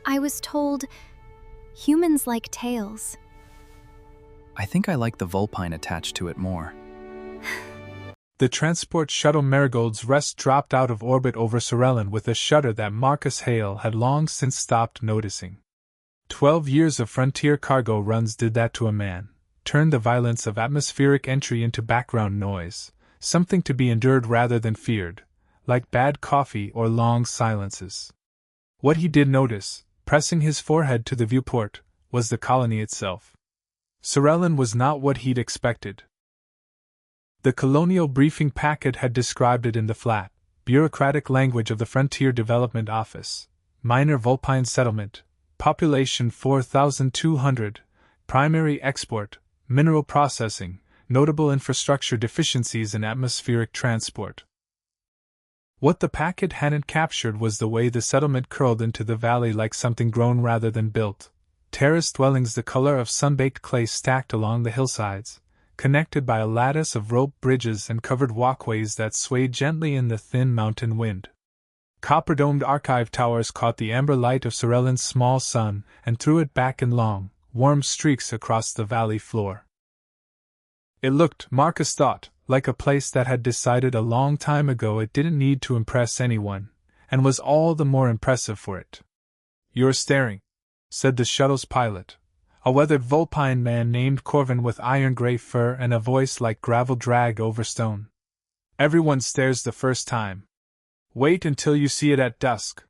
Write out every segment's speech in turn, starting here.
I was told humans like tails. I think I like the Vulpine attached to it more. The transport shuttle Marigold's rest dropped out of orbit over Sorellin with a shudder that Marcus Hale had long since stopped noticing. 12 years of frontier cargo runs did that to a man, turned the violence of atmospheric entry into background noise, something to be endured rather than feared, like bad coffee or long silences. What he did notice, pressing his forehead to the viewport, was the colony itself. Sorellin was not what he'd expected. The colonial briefing packet had described it in the flat, bureaucratic language of the Frontier Development Office. Minor Vulpine settlement, population 4,200, primary export, mineral processing, notable infrastructure deficiencies in atmospheric transport. What the packet hadn't captured was the way the settlement curled into the valley like something grown rather than built. Terrace dwellings the color of sun-baked clay stacked along the hillsides, connected by a lattice of rope bridges and covered walkways that swayed gently in the thin mountain wind. Copper-domed archive towers caught the amber light of Sorellin's small sun and threw it back in long, warm streaks across the valley floor. It looked, Marcus thought, like a place that had decided a long time ago it didn't need to impress anyone, and was all the more impressive for it. "You're staring," said the shuttle's pilot, a weathered Vulpine man named Corvin with iron-gray fur and a voice like gravel drag over stone. "Everyone stares the first time. Wait until you see it at dusk.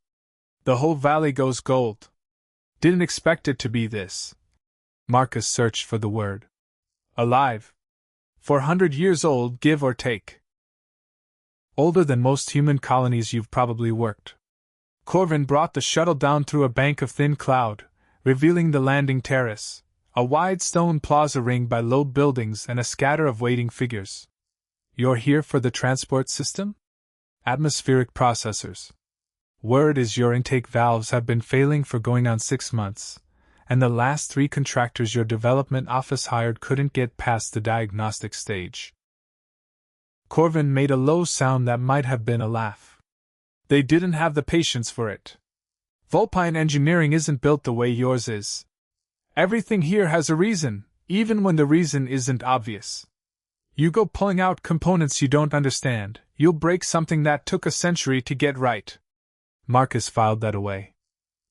The whole valley goes gold. Didn't expect it to be this." Marcus searched for the word. "Alive. 400 years old, give or take. Older than most human colonies you've probably worked." Corvin brought the shuttle down through a bank of thin cloud, revealing the landing terrace, a wide stone plaza ringed by low buildings and a scatter of waiting figures. "You're here for the transport system? Atmospheric processors. Word is your intake valves have been failing for going on 6 months, and the last 3 contractors your development office hired couldn't get past the diagnostic stage." Corvin made a low sound that might have been a laugh. "They didn't have the patience for it. Vulpine engineering isn't built the way yours is. Everything here has a reason, even when the reason isn't obvious. You go pulling out components you don't understand, you'll break something that took a century to get right." Marcus filed that away.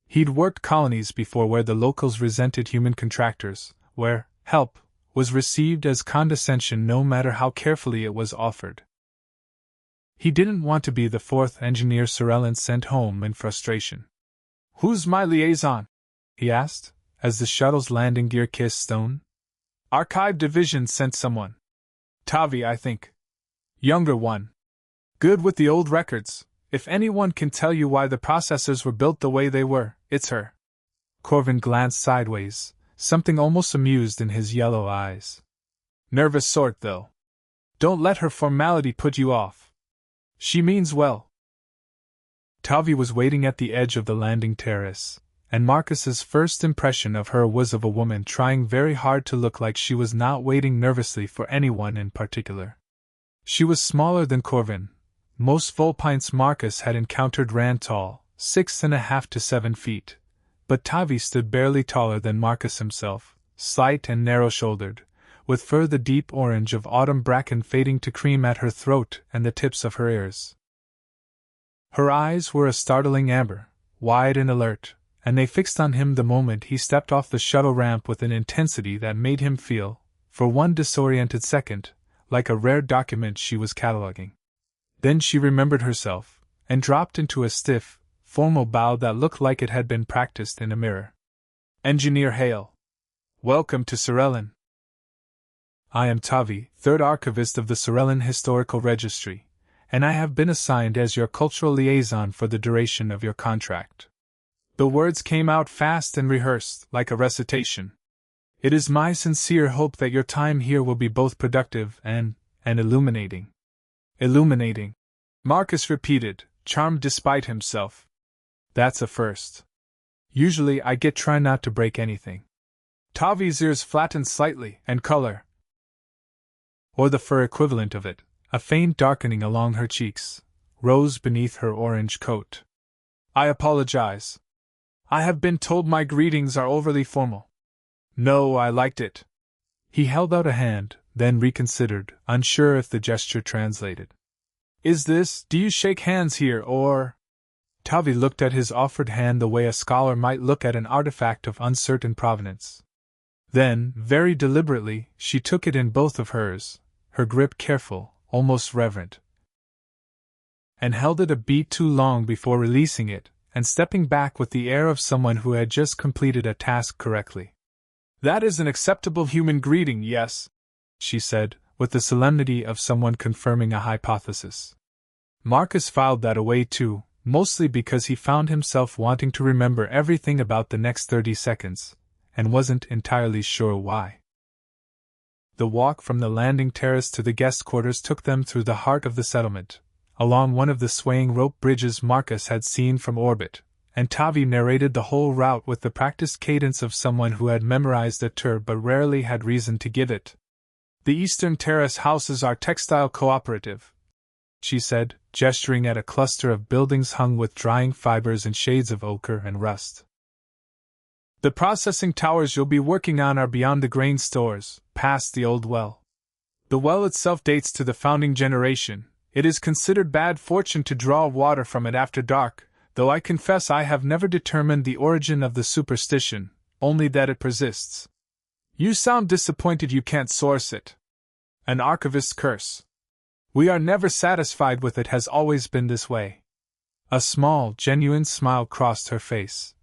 He'd worked colonies before where the locals resented human contractors, where help was received as condescension no matter how carefully it was offered. He didn't want to be the 4th engineer Sorellin sent home in frustration. "Who's my liaison?" he asked, as the shuttle's landing gear kissed stone. "Archive division sent someone. Tavi, I think. Younger one. Good with the old records. If anyone can tell you why the processors were built the way they were, it's her." Corvin glanced sideways, something almost amused in his yellow eyes. "Nervous sort, though. Don't let her formality put you off. She means well." Tavi was waiting at the edge of the landing terrace, and Marcus's first impression of her was of a woman trying very hard to look like she was not waiting nervously for anyone in particular. She was smaller than Corvin. Most Vulpines Marcus had encountered ran tall, 6.5 to 7 feet, but Tavi stood barely taller than Marcus himself, slight and narrow-shouldered, with fur the deep orange of autumn bracken fading to cream at her throat and the tips of her ears. Her eyes were a startling amber, wide and alert, and they fixed on him the moment he stepped off the shuttle ramp with an intensity that made him feel, for one disoriented second, like a rare document she was cataloging. Then she remembered herself, and dropped into a stiff, formal bow that looked like it had been practiced in a mirror. "Engineer Hale. Welcome to Sorellin. I am Tavi, 3rd archivist of the Sorellin Historical Registry, and I have been assigned as your cultural liaison for the duration of your contract." The words came out fast and rehearsed, like a recitation. "It is my sincere hope that your time here will be both productive and illuminating." "Illuminating," Marcus repeated, charmed despite himself. "That's a first. Usually I try not to break anything." Tavi's ears flattened slightly, and color, or the fur equivalent of it, a faint darkening along her cheeks, rose beneath her orange coat. "I apologize. I have been told my greetings are overly formal. No, I liked it. He held out a hand, then reconsidered, unsure if the gesture translated. Do you shake hands here, or? Tavi looked at his offered hand the way a scholar might look at an artifact of uncertain provenance. Then, very deliberately, she took it in both of hers, her grip careful, almost reverent, and held it a beat too long before releasing it, and stepping back with the air of someone who had just completed a task correctly. That is an acceptable human greeting, yes, she said, with the solemnity of someone confirming a hypothesis. Marcus filed that away too, mostly because he found himself wanting to remember everything about the next 30 seconds, and wasn't entirely sure why. The walk from the landing terrace to the guest quarters took them through the heart of the settlement, along one of the swaying rope bridges Marcus had seen from orbit, and Tavi narrated the whole route with the practiced cadence of someone who had memorized a tour but rarely had reason to give it. The Eastern Terrace houses are textile cooperative, she said, gesturing at a cluster of buildings hung with drying fibers in shades of ochre and rust. The processing towers you'll be working on are beyond the grain stores, past the old well. The well itself dates to the founding generation. It is considered bad fortune to draw water from it after dark, though I confess I have never determined the origin of the superstition, only that it persists. You sound disappointed you can't source it. An archivist's curse. We are never satisfied with it, has always been this way. A small, genuine smile crossed her face.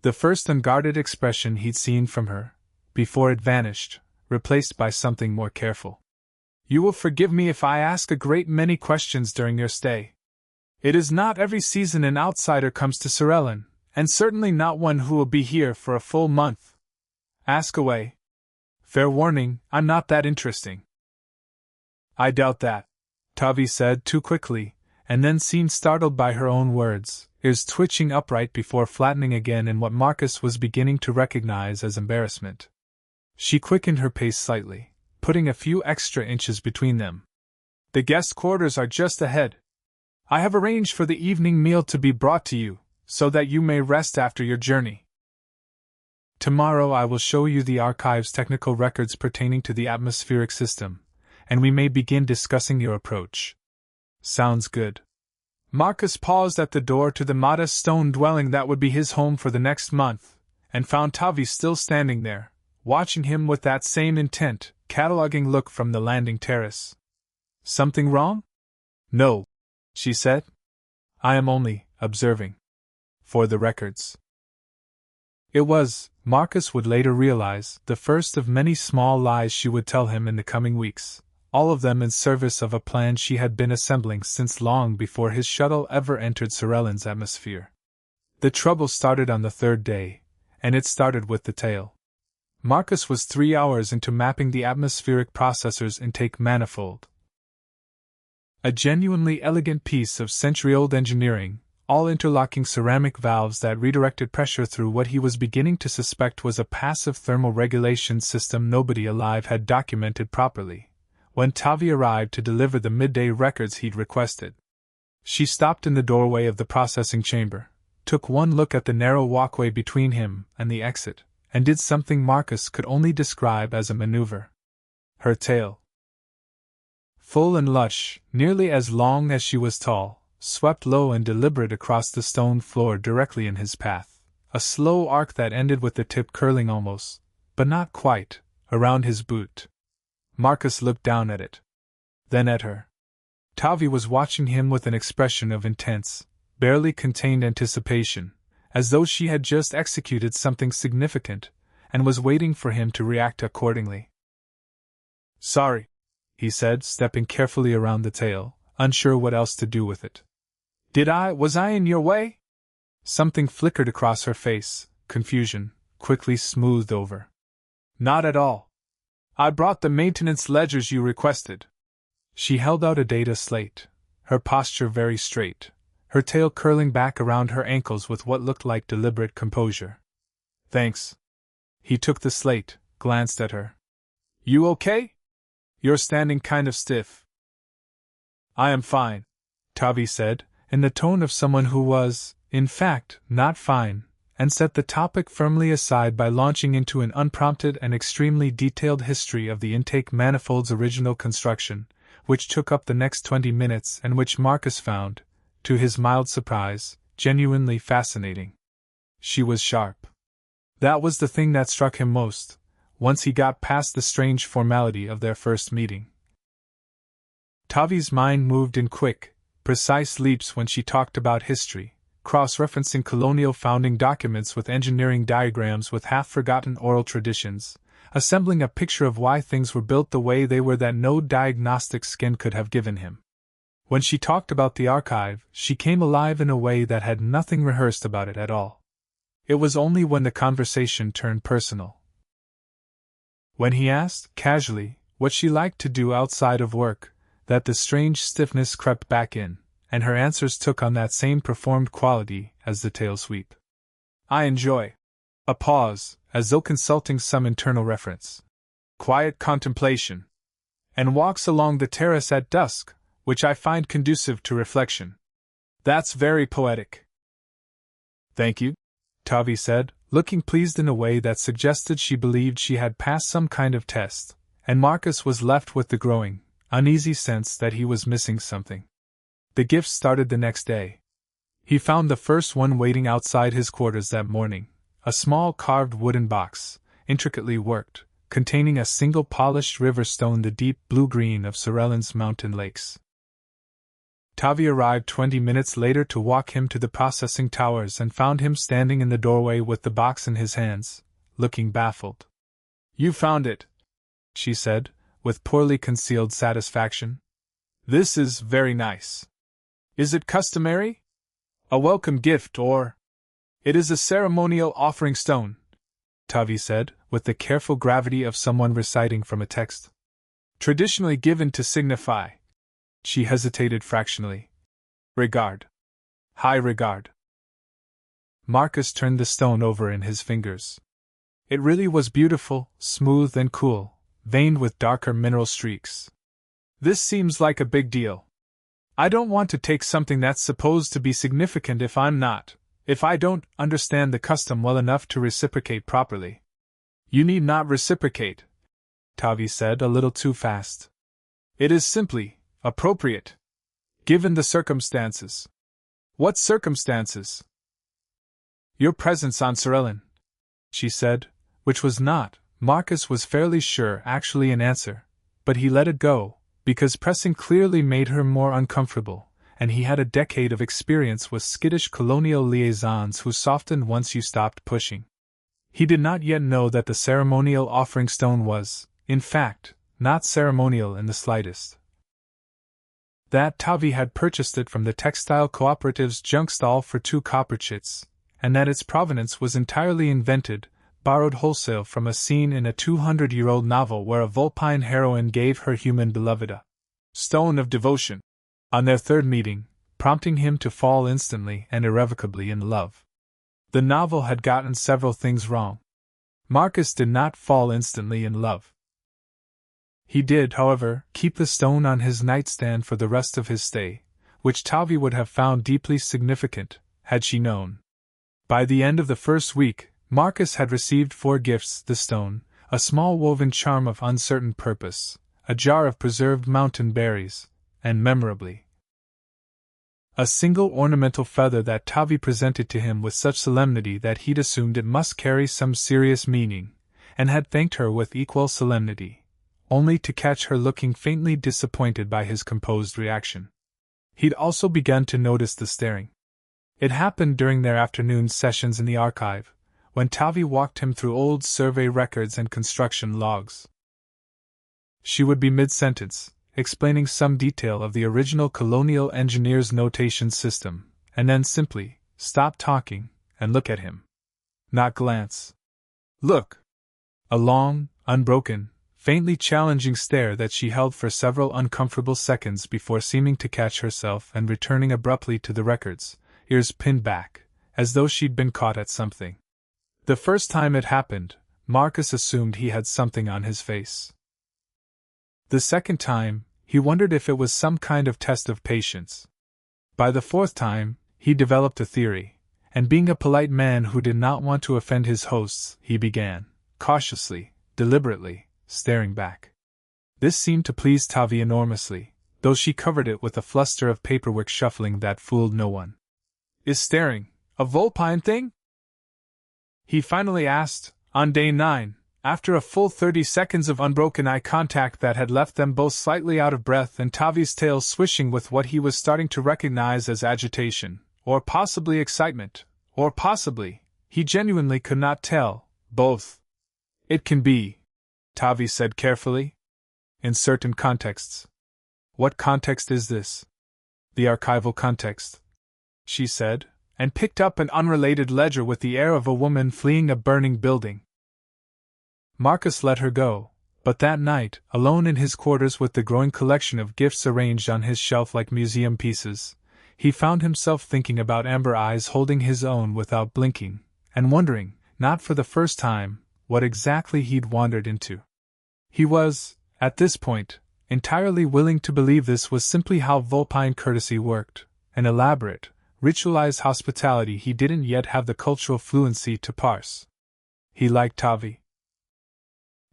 The first unguarded expression he'd seen from her, before it vanished, replaced by something more careful. You will forgive me if I ask a great many questions during your stay. It is not every season an outsider comes to Sorellin, and certainly not one who will be here for a full month. Ask away. Fair warning, I'm not that interesting. I doubt that, Tavi said too quickly, and then seemed startled by her own words, ears twitching upright before flattening again in what Marcus was beginning to recognize as embarrassment. She quickened her pace slightly, putting a few extra inches between them. The guest quarters are just ahead. I have arranged for the evening meal to be brought to you, so that you may rest after your journey. Tomorrow I will show you the archive's technical records pertaining to the atmospheric system, and we may begin discussing your approach. Sounds good. Marcus paused at the door to the modest stone dwelling that would be his home for the next month, and found Tavi still standing there, watching him with that same intent, cataloging look from the landing terrace. Something wrong? No, she said. I am only observing. For the records. It was, Marcus would later realize, the first of many small lies she would tell him in the coming weeks, all of them in service of a plan she had been assembling since long before his shuttle ever entered Sorellin's atmosphere. The trouble started on the third day, and it started with the tail. Marcus was 3 hours into mapping the atmospheric processor's intake manifold. A genuinely elegant piece of century-old engineering, all interlocking ceramic valves that redirected pressure through what he was beginning to suspect was a passive thermal regulation system nobody alive had documented properly, when Tavi arrived to deliver the midday records he'd requested. She stopped in the doorway of the processing chamber, took one look at the narrow walkway between him and the exit, and did something Marcus could only describe as a maneuver. Her tail, full and lush, nearly as long as she was tall, swept low and deliberate across the stone floor directly in his path, a slow arc that ended with the tip curling almost, but not quite, around his boot. Marcus looked down at it. Then at her. Tavi was watching him with an expression of intense, barely contained anticipation, as though she had just executed something significant, and was waiting for him to react accordingly. Sorry, he said, stepping carefully around the tail, unsure what else to do with it. Was I in your way? Something flickered across her face, confusion, quickly smoothed over. Not at all. I brought the maintenance ledgers you requested. She held out a data slate, her posture very straight, her tail curling back around her ankles with what looked like deliberate composure. Thanks. He took the slate, glanced at her. You okay? You're standing kind of stiff. I am fine, Tavi said, in the tone of someone who was, In fact, not fine, and set the topic firmly aside by launching into an unprompted and extremely detailed history of the intake manifold's original construction, which took up the next 20 minutes and which Marcus found, to his mild surprise, genuinely fascinating. She was sharp. That was the thing that struck him most, once he got past the strange formality of their first meeting. Tavi's mind moved in quick, precise leaps when she talked about history, cross-referencing colonial founding documents with engineering diagrams with half-forgotten oral traditions, assembling a picture of why things were built the way they were that no diagnostic skin could have given him. When she talked about the archive, she came alive in a way that had nothing rehearsed about it at all. It was only when the conversation turned personal. When he asked, casually, what she liked to do outside of work, that the strange stiffness crept back in, and her answers took on that same performed quality as the tail sweep. I enjoy. A pause, as though consulting some internal reference. Quiet contemplation. And walks along the terrace at dusk, which I find conducive to reflection. That's very poetic. Thank you, Tavi said, looking pleased in a way that suggested she believed she had passed some kind of test, and Marcus was left with the growing, uneasy sense that he was missing something. The gift started the next day. He found the first one waiting outside his quarters that morning, a small carved wooden box, intricately worked, containing a single polished river stone, the deep blue-green of Sorellin's mountain lakes. Tavi arrived 20 minutes later to walk him to the processing towers and found him standing in the doorway with the box in his hands, looking baffled. You found it, she said, with poorly concealed satisfaction. This is very nice. Is it customary? A welcome gift, or? It is a ceremonial offering stone, Tavi said, with the careful gravity of someone reciting from a text. Traditionally given to signify. She hesitated fractionally. Regard. High regard. Marcus turned the stone over in his fingers. It really was beautiful, smooth and cool, veined with darker mineral streaks. This seems like a big deal. I don't want to take something that's supposed to be significant if I don't understand the custom well enough to reciprocate properly. You need not reciprocate, Tavi said a little too fast. It is simply appropriate, given the circumstances. What circumstances? Your presence on Sorellin, she said, which was not, Marcus was fairly sure, actually an answer, but he let it go, because pressing clearly made her more uncomfortable, and he had a decade of experience with skittish colonial liaisons who softened once you stopped pushing. He did not yet know that the ceremonial offering stone was, in fact, not ceremonial in the slightest. That Tavi had purchased it from the textile cooperative's junk stall for 2 copper chits, and that its provenance was entirely invented, borrowed wholesale from a scene in a 200-year-old novel where a Vulpine heroine gave her human beloved a stone of devotion, on their third meeting, prompting him to fall instantly and irrevocably in love. The novel had gotten several things wrong. Marcus did not fall instantly in love. He did, however, keep the stone on his nightstand for the rest of his stay, which Tavi would have found deeply significant, had she known. By the end of the first week, Marcus had received 4 gifts: the stone, a small woven charm of uncertain purpose, a jar of preserved mountain berries, and, memorably, a single ornamental feather that Tavi presented to him with such solemnity that he'd assumed it must carry some serious meaning, and had thanked her with equal solemnity, only to catch her looking faintly disappointed by his composed reaction. He'd also begun to notice the staring. It happened during their afternoon sessions in the archive, when Tavi walked him through old survey records and construction logs. She would be mid-sentence, explaining some detail of the original colonial engineer's notation system, and then simply stop talking and look at him. Not glance. Look. A long, unbroken, faintly challenging stare that she held for several uncomfortable seconds before seeming to catch herself and returning abruptly to the records, ears pinned back, as though she'd been caught at something. The first time it happened, Marcus assumed he had something on his face. The second time, he wondered if it was some kind of test of patience. By the fourth time, he developed a theory, and being a polite man who did not want to offend his hosts, he began, cautiously, deliberately, staring back. This seemed to please Tavi enormously, though she covered it with a fluster of paperwork shuffling that fooled no one. Is staring a Vulpine thing? He finally asked, on day 9, after a full 30 seconds of unbroken eye contact that had left them both slightly out of breath and Tavi's tail swishing with what he was starting to recognize as agitation, or possibly excitement, or possibly, he genuinely could not tell, both. It can be, Tavi said carefully. In certain contexts. What context is this? The archival context, she said, and picked up an unrelated ledger with the air of a woman fleeing a burning building. Marcus let her go, but that night, alone in his quarters with the growing collection of gifts arranged on his shelf like museum pieces, he found himself thinking about Amber Eyes holding his own without blinking, and wondering, not for the first time, what exactly he'd wandered into. He was, at this point, entirely willing to believe this was simply how Vulpine courtesy worked, an elaborate, ritualized hospitality he didn't yet have the cultural fluency to parse. He liked Tavi.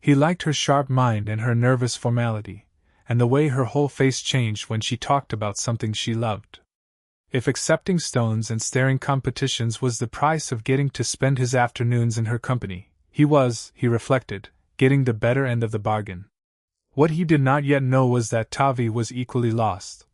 He liked her sharp mind and her nervous formality, and the way her whole face changed when she talked about something she loved. If accepting stones and staring competitions was the price of getting to spend his afternoons in her company, he was, he reflected, getting the better end of the bargain. What he did not yet know was that Tavi was equally lost.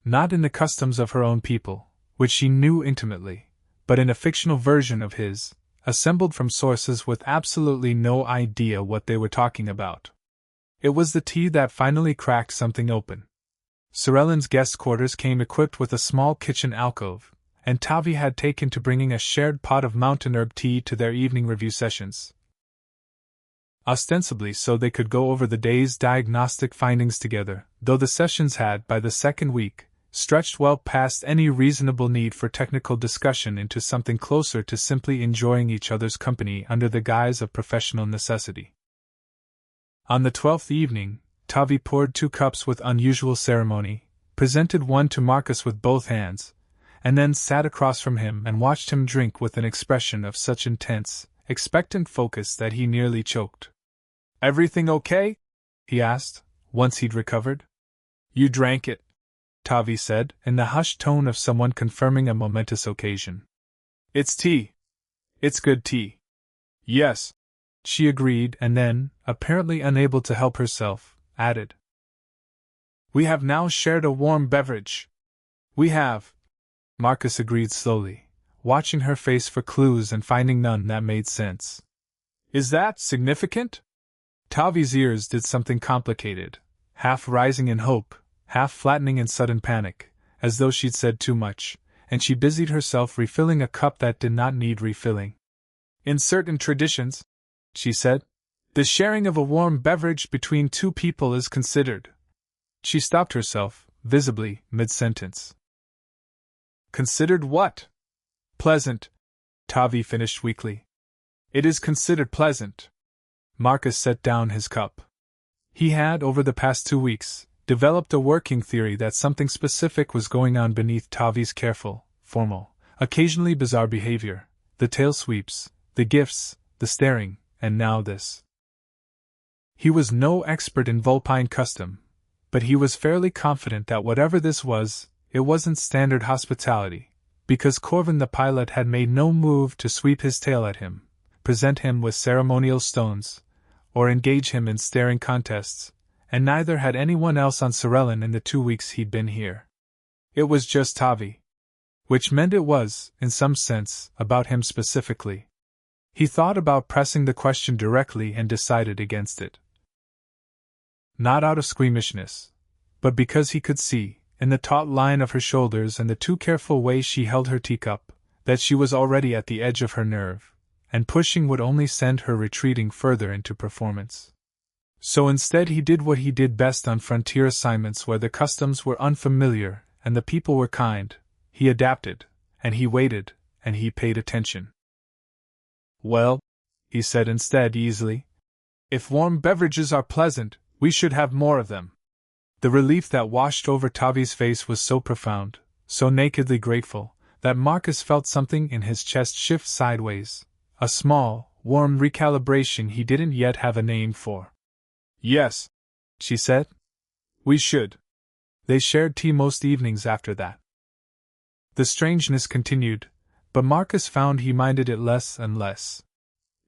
Not in the customs of her own people, which she knew intimately, but in a fictional version of his, assembled from sources with absolutely no idea what they were talking about. It was the tea that finally cracked something open. Sorellin's guest quarters came equipped with a small kitchen alcove, and Tavi had taken to bringing a shared pot of mountain herb tea to their evening review sessions. Ostensibly so they could go over the day's diagnostic findings together, though the sessions had, by the second week, stretched well past any reasonable need for technical discussion into something closer to simply enjoying each other's company under the guise of professional necessity. On the 12th evening, Tavi poured 2 cups with unusual ceremony, presented one to Marcus with both hands, and then sat across from him and watched him drink with an expression of such intense, expectant focus that he nearly choked. "Everything okay?" he asked, once he'd recovered. "You drank it," Tavi said, in the hushed tone of someone confirming a momentous occasion. "It's tea. It's good tea." "Yes," she agreed, and then, apparently unable to help herself, added, "We have now shared a warm beverage." "We have," Marcus agreed slowly, watching her face for clues and finding none that made sense. "Is that significant?" Tavi's ears did something complicated, half rising in hope, half flattening in sudden panic, as though she'd said too much, and she busied herself refilling a cup that did not need refilling. "In certain traditions," she said, "the sharing of a warm beverage between 2 people is considered." She stopped herself, visibly, mid-sentence. "Considered what?" "Pleasant," Tavi finished weakly. "It is considered pleasant." Marcus set down his cup. He had, over the past 2 weeks, developed a working theory that something specific was going on beneath Tavi's careful, formal, occasionally bizarre behavior, the tail sweeps, the gifts, the staring, and now this. He was no expert in Vulpine custom, but he was fairly confident that whatever this was, it wasn't standard hospitality, because Corvin the pilot had made no move to sweep his tail at him, present him with ceremonial stones, or engage him in staring contests, and neither had anyone else on Sorellin in the 2 weeks he'd been here. It was just Tavi. Which meant it was, in some sense, about him specifically. He thought about pressing the question directly and decided against it. Not out of squeamishness, but because he could see, in the taut line of her shoulders and the too careful way she held her teacup, that she was already at the edge of her nerve, and pushing would only send her retreating further into performance. So instead he did what he did best on frontier assignments where the customs were unfamiliar and the people were kind. He adapted, and he waited, and he paid attention. "Well," he said instead easily, "if warm beverages are pleasant, we should have more of them." The relief that washed over Tavi's face was so profound, so nakedly grateful, that Marcus felt something in his chest shift sideways, a small, warm recalibration he didn't yet have a name for. "Yes," she said. "We should." They shared tea most evenings after that. The strangeness continued, but Marcus found he minded it less and less.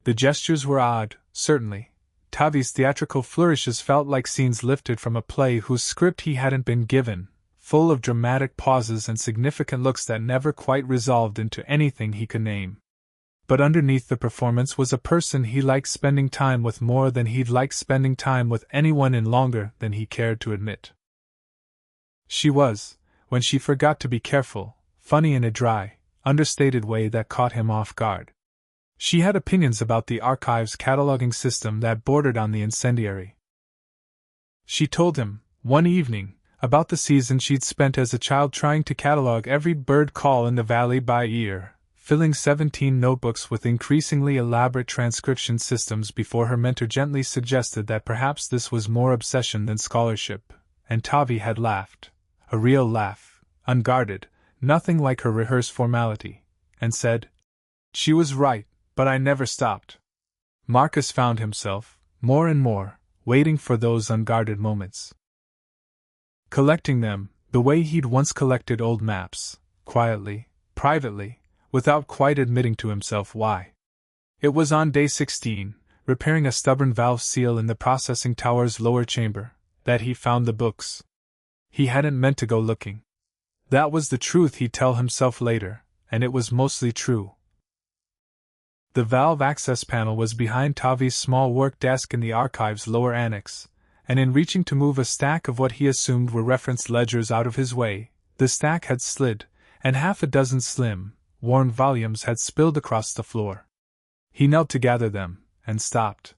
The gestures were odd, certainly. Tavi's theatrical flourishes felt like scenes lifted from a play whose script he hadn't been given, full of dramatic pauses and significant looks that never quite resolved into anything he could name. But underneath the performance was a person he liked spending time with more than he'd like spending time with anyone in longer than he cared to admit. She was, when she forgot to be careful, funny in a dry, understated way that caught him off guard. She had opinions about the archive's cataloging system that bordered on the incendiary. She told him, one evening, about the season she'd spent as a child trying to catalog every bird call in the valley by ear, filling 17 notebooks with increasingly elaborate transcription systems before her mentor gently suggested that perhaps this was more obsession than scholarship, and Tavi had laughed, a real laugh, unguarded, nothing like her rehearsed formality, and said, "She was right, but I never stopped." Marcus found himself, more and more, waiting for those unguarded moments. Collecting them, the way he'd once collected old maps, quietly, privately, without quite admitting to himself why. It was on day 16, repairing a stubborn valve seal in the processing tower's lower chamber, that he found the books. He hadn't meant to go looking. That was the truth he'd tell himself later, and it was mostly true. The valve access panel was behind Tavi's small work desk in the archive's lower annex, and in reaching to move a stack of what he assumed were reference ledgers out of his way, the stack had slid, and half a dozen slim, worn volumes had spilled across the floor. He knelt to gather them, and stopped.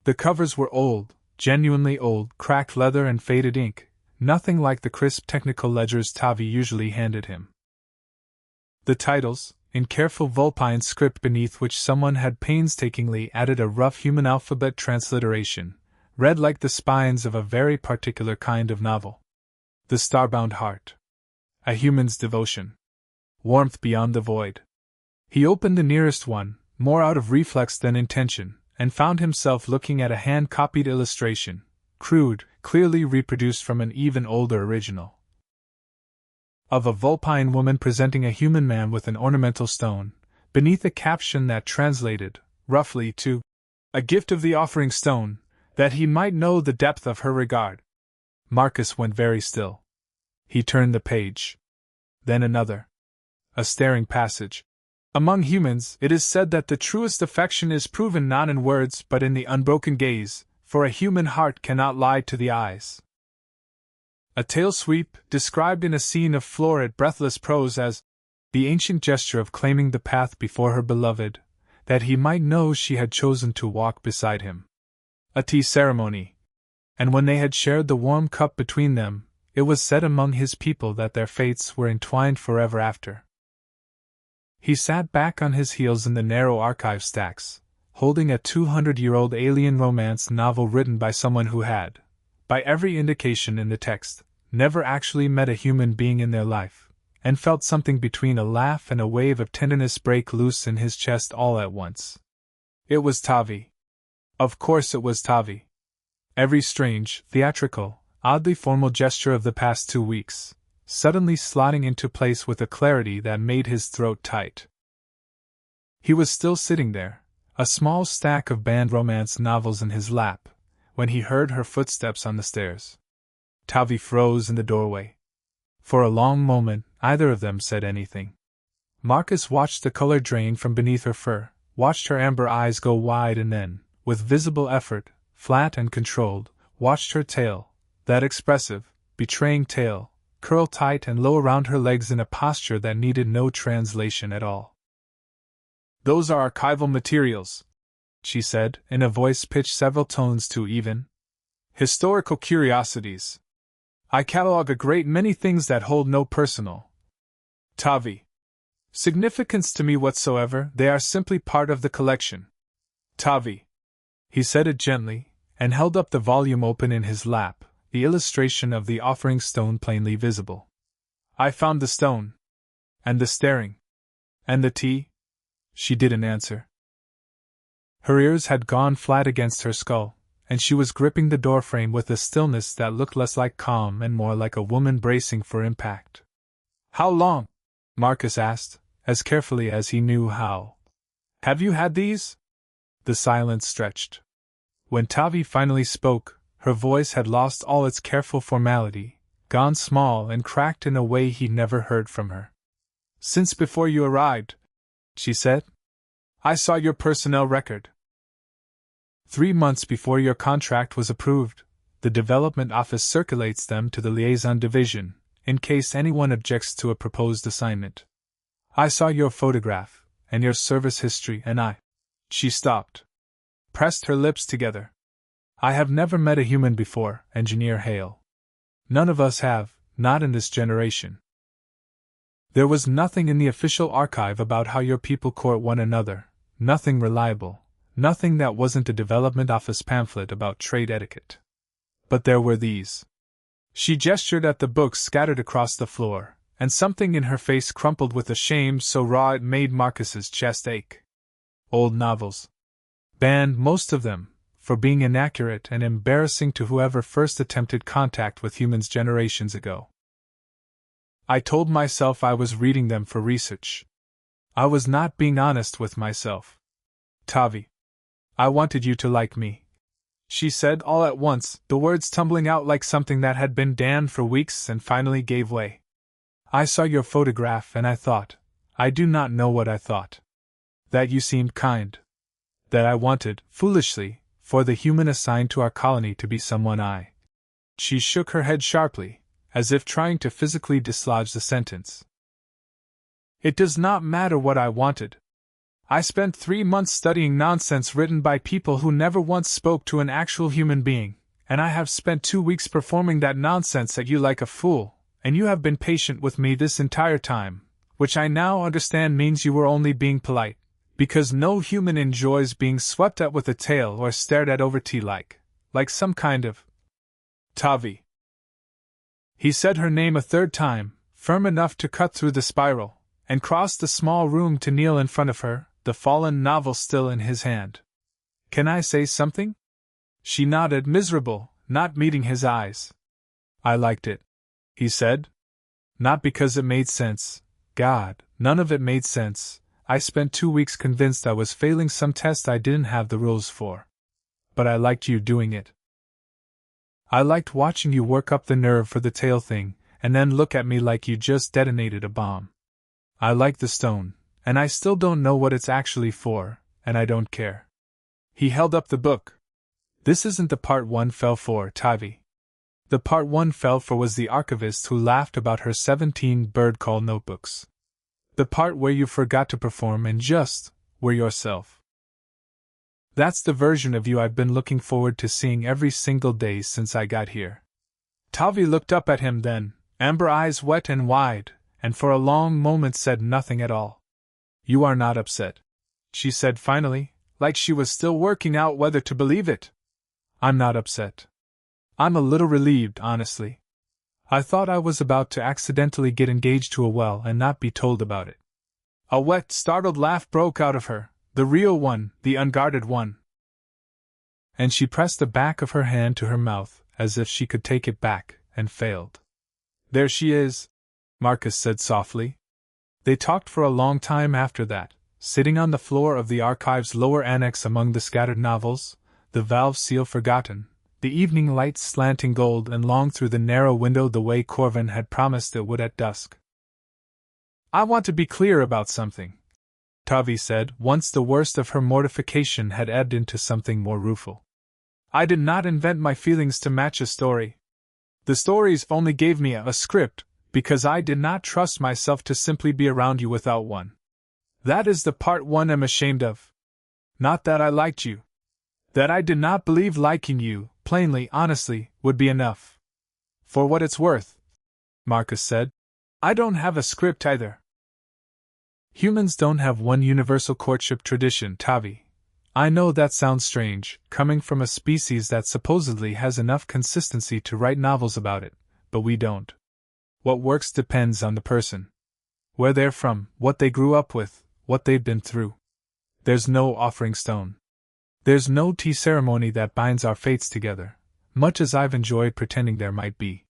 The covers were old, genuinely old, cracked leather and faded ink, nothing like the crisp technical ledgers Tavi usually handed him. The titles, in careful Vulpine script beneath which someone had painstakingly added a rough human alphabet transliteration, read like the spines of a very particular kind of novel. The Starbound Heart. A Human's Devotion. Warmth Beyond the Void. He opened the nearest one, more out of reflex than intention, and found himself looking at a hand-copied illustration, crude, clearly reproduced from an even older original, of a Vulpine woman presenting a human man with an ornamental stone, beneath a caption that translated, roughly, to "a gift of the offering stone, that he might know the depth of her regard." Marcus went very still. He turned the page. Then another. A staring passage. "Among humans, it is said that the truest affection is proven not in words but in the unbroken gaze, for a human heart cannot lie to the eyes." A tail sweep, described in a scene of florid, breathless prose as the ancient gesture of claiming the path before her beloved, that he might know she had chosen to walk beside him. A tea ceremony. And when they had shared the warm cup between them, it was said among his people that their fates were entwined forever after. He sat back on his heels in the narrow archive stacks, holding a 200-year-old alien romance novel written by someone who had, by every indication in the text, never actually met a human being in their life, and felt something between a laugh and a wave of tenderness break loose in his chest all at once. It was Tavi. Of course it was Tavi. Every strange, theatrical, oddly formal gesture of the past 2 weeks, suddenly slotting into place with a clarity that made his throat tight. He was still sitting there, a small stack of banned romance novels in his lap, when he heard her footsteps on the stairs. Tavi froze in the doorway. For a long moment, neither of them said anything. Marcus watched the color drain from beneath her fur, watched her amber eyes go wide and then, with visible effort, flat and controlled, watched her tail, that expressive, betraying tail, curl tight and low around her legs in a posture that needed no translation at all. "Those are archival materials," she said, in a voice pitched several tones too even. "Historical curiosities. I catalog a great many things that hold no personal Tavi significance to me whatsoever. They are simply part of the collection. Tavi." He said it gently, and held up the volume open in his lap, the illustration of the offering stone plainly visible. "I found the stone." And the staring? And the tea? She didn't answer. Her ears had gone flat against her skull, and she was gripping the doorframe with a stillness that looked less like calm and more like a woman bracing for impact. How long? Marcus asked, as carefully as he knew how. Have you had these? The silence stretched. When Tavi finally spoke, her voice had lost all its careful formality, gone small and cracked in a way he'd never heard from her. Since before you arrived, she said. I saw your personnel record. 3 months before your contract was approved, the development office circulates them to the liaison division, in case anyone objects to a proposed assignment. I saw your photograph, and your service history, and I. She stopped. Pressed her lips together. I have never met a human before, Engineer Hale. None of us have, not in this generation. There was nothing in the official archive about how your people court one another, nothing reliable, nothing that wasn't a development office pamphlet about trade etiquette. But there were these. She gestured at the books scattered across the floor, and something in her face crumpled with a shame so raw it made Marcus's chest ache. Old novels. Banned, most of them, for being inaccurate and embarrassing to whoever first attempted contact with humans generations ago. I told myself I was reading them for research. I was not being honest with myself. Tavi. I wanted you to like me. She said all at once, the words tumbling out like something that had been damned for weeks and finally gave way. I saw your photograph and I thought, I do not know what I thought. That you seemed kind. That I wanted, foolishly, for the human assigned to our colony to be someone I. She shook her head sharply, as if trying to physically dislodge the sentence. It does not matter what I wanted. I spent 3 months studying nonsense written by people who never once spoke to an actual human being, and I have spent 2 weeks performing that nonsense at you like a fool, and you have been patient with me this entire time, which I now understand means you were only being polite, because no human enjoys being swept at with a tail or stared at over tea like some kind of Tavi. He said her name a third time, firm enough to cut through the spiral, and crossed the small room to kneel in front of her, the fallen novel still in his hand. Can I say something? She nodded, miserable, not meeting his eyes. I liked it, he said. Not because it made sense. God, none of it made sense. I spent 2 weeks convinced I was failing some test I didn't have the rules for. But I liked you doing it. I liked watching you work up the nerve for the tail thing, and then look at me like you just detonated a bomb. I like the stone, and I still don't know what it's actually for, and I don't care. He held up the book. This isn't the part 1 fell for, Tavi. The part 1 fell for was the archivist who laughed about her 17 bird call notebooks. The part where you forgot to perform and just were yourself. That's the version of you I've been looking forward to seeing every single day since I got here. Tavi looked up at him then, amber eyes wet and wide, and for a long moment said nothing at all. You are not upset, she said finally, like she was still working out whether to believe it. I'm not upset. I'm a little relieved, honestly. I thought I was about to accidentally get engaged to a well and not be told about it. A wet, startled laugh broke out of her, the real one, the unguarded one. And she pressed the back of her hand to her mouth, as if she could take it back, and failed. There she is, Marcus said softly. They talked for a long time after that, sitting on the floor of the archive's lower annex among the scattered novels, the valve seal forgotten, the evening light slanting gold and long through the narrow window the way Corvin had promised it would at dusk. I want to be clear about something, Tavi said, once the worst of her mortification had ebbed into something more rueful. I did not invent my feelings to match a story. The stories only gave me a script, because I did not trust myself to simply be around you without one. That is the part 1 I'm ashamed of. Not that I liked you. That I did not believe liking you, plainly, honestly, would be enough. For what it's worth, Marcus said, I don't have a script either. Humans don't have one universal courtship tradition, Tavi. I know that sounds strange, coming from a species that supposedly has enough consistency to write novels about it, but we don't. What works depends on the person. Where they're from, what they grew up with, what they've been through. There's no offering stone. There's no tea ceremony that binds our fates together, much as I've enjoyed pretending there might be.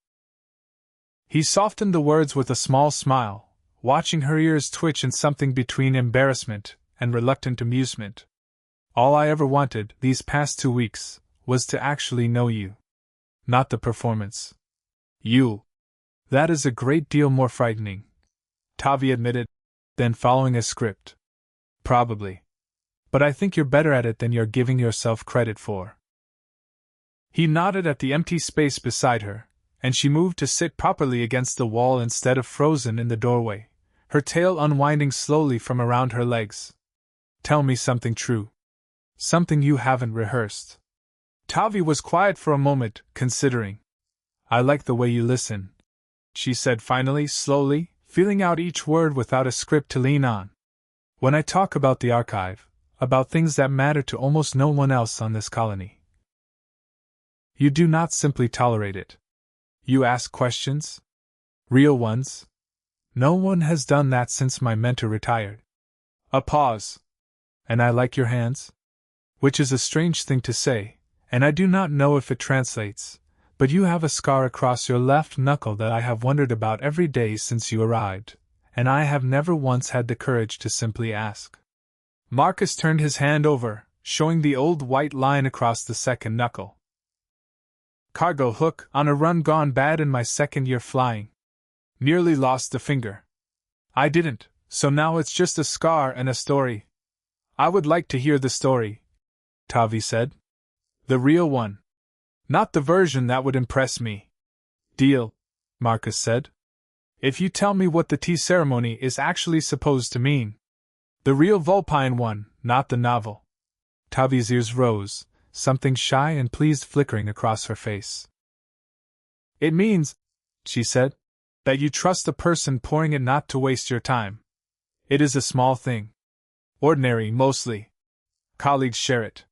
He softened the words with a small smile, watching her ears twitch in something between embarrassment and reluctant amusement. All I ever wanted, these past 2 weeks, was to actually know you. Not the performance. You. That is a great deal more frightening, Tavi admitted, than following a script. Probably. But I think you're better at it than you're giving yourself credit for. He nodded at the empty space beside her, and she moved to sit properly against the wall instead of frozen in the doorway, her tail unwinding slowly from around her legs. Tell me something true. Something you haven't rehearsed. Tavi was quiet for a moment, considering. I like the way you listen, she said finally, slowly, feeling out each word without a script to lean on. When I talk about the archive, about things that matter to almost no one else on this colony. You do not simply tolerate it. You ask questions? Real ones? No one has done that since my mentor retired. A pause. And I like your hands? Which is a strange thing to say, and I do not know if it translates, but you have a scar across your left knuckle that I have wondered about every day since you arrived, and I have never once had the courage to simply ask. Marcus turned his hand over, showing the old white line across the second knuckle. Cargo hook on a run gone bad in my second year flying. Nearly lost the finger. I didn't, so now it's just a scar and a story. I would like to hear the story, Tavi said. The real one. Not the version that would impress me. Deal, Marcus said. If you tell me what the tea ceremony is actually supposed to mean. The real Vulpine one, not the novel. Tavi's ears rose, something shy and pleased flickering across her face. It means, she said, that you trust the person pouring it not to waste your time. It is a small thing. Ordinary, mostly. Colleagues share it.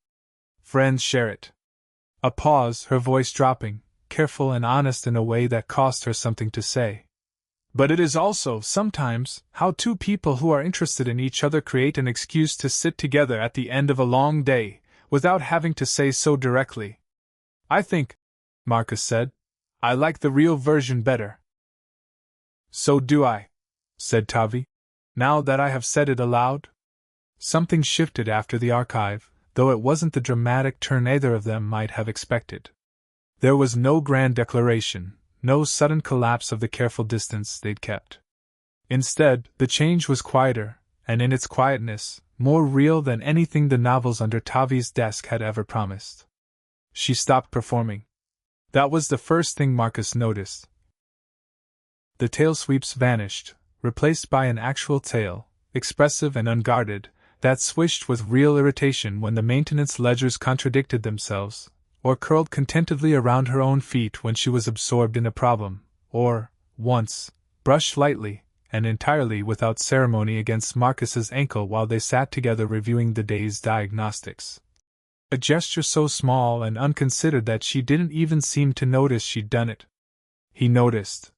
Friends share it. A pause, her voice dropping, careful and honest in a way that cost her something to say. But it is also, sometimes, how two people who are interested in each other create an excuse to sit together at the end of a long day, without having to say so directly. I think, Marcus said, I like the real version better. So do I, said Tavi, now that I have said it aloud. Something shifted after the archive, though it wasn't the dramatic turn either of them might have expected. There was no grand declaration, no sudden collapse of the careful distance they'd kept. Instead, the change was quieter, and in its quietness, more real than anything the novels under Tavi's desk had ever promised. She stopped performing. That was the first thing Marcus noticed. The tail sweeps vanished, replaced by an actual tail, expressive and unguarded, that swished with real irritation when the maintenance ledgers contradicted themselves, or curled contentedly around her own feet when she was absorbed in a problem, or, once, brushed lightly, and entirely without ceremony against Marcus's ankle while they sat together reviewing the day's diagnostics. A gesture so small and unconsidered that she didn't even seem to notice she'd done it. He noticed.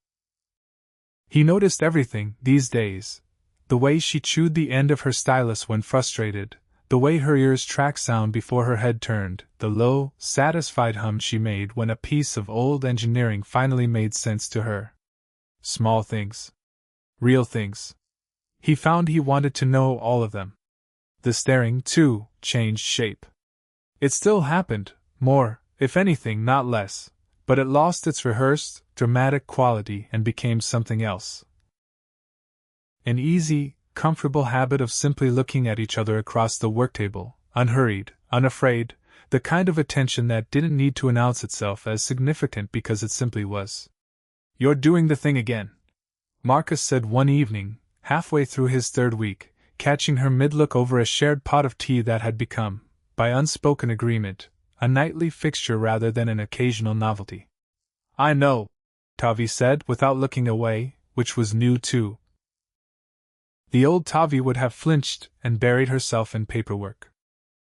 He noticed everything, these days. The way she chewed the end of her stylus when frustrated, the way her ears tracked sound before her head turned, the low, satisfied hum she made when a piece of old engineering finally made sense to her. Small things. Real things. He found he wanted to know all of them. The staring, too, changed shape. It still happened, more, if anything, not less, but it lost its rehearsed, dramatic quality and became something else. An easy, comfortable habit of simply looking at each other across the worktable, unhurried, unafraid, the kind of attention that didn't need to announce itself as significant because it simply was. You're doing the thing again, Marcus said one evening, halfway through his third week, catching her mid-look over a shared pot of tea that had become, by unspoken agreement, a nightly fixture rather than an occasional novelty. I know, Tavi said without looking away, which was new too. The old Tavi would have flinched and buried herself in paperwork.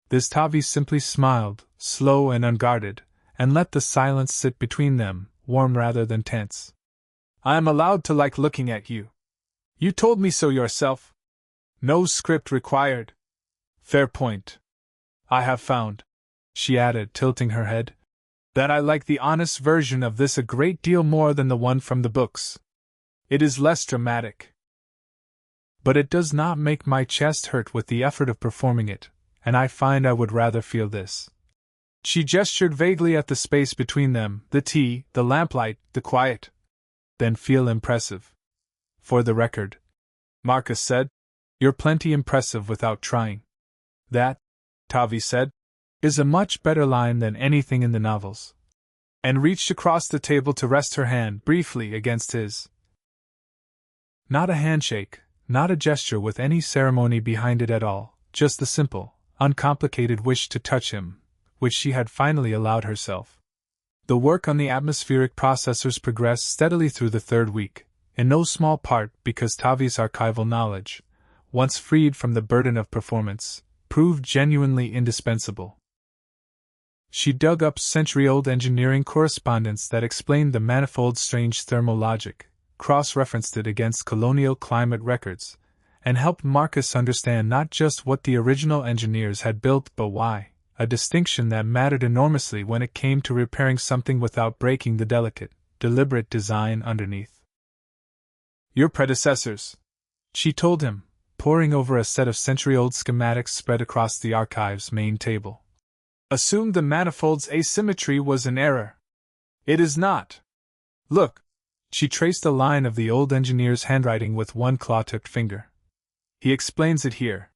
This Tavi simply smiled, slow and unguarded, and let the silence sit between them, warm rather than tense. I am allowed to like looking at you. You told me so yourself. No script required. Fair point. I have found, she added, tilting her head, that I like the honest version of this a great deal more than the one from the books. It is less dramatic. But it does not make my chest hurt with the effort of performing it, and I find I would rather feel this. She gestured vaguely at the space between them, the tea, the lamplight, the quiet. Then feel impressive. For the record, Marcus said, you're plenty impressive without trying. That, Tavi said, is a much better line than anything in the novels. And reached across the table to rest her hand briefly against his. Not a handshake, not a gesture with any ceremony behind it at all, just the simple, uncomplicated wish to touch him, which she had finally allowed herself. The work on the atmospheric processors progressed steadily through the third week, in no small part because Tavi's archival knowledge, once freed from the burden of performance, proved genuinely indispensable. She dug up century-old engineering correspondence that explained the manifold's strange thermal logic, cross-referenced it against colonial climate records, and helped Marcus understand not just what the original engineers had built but why, a distinction that mattered enormously when it came to repairing something without breaking the delicate, deliberate design underneath. Your predecessors, she told him, poring over a set of century-old schematics spread across the archive's main table. Assumed the manifold's asymmetry was an error. It is not. Look. She traced a line of the old engineer's handwriting with one claw-tipped finger. He explains it here.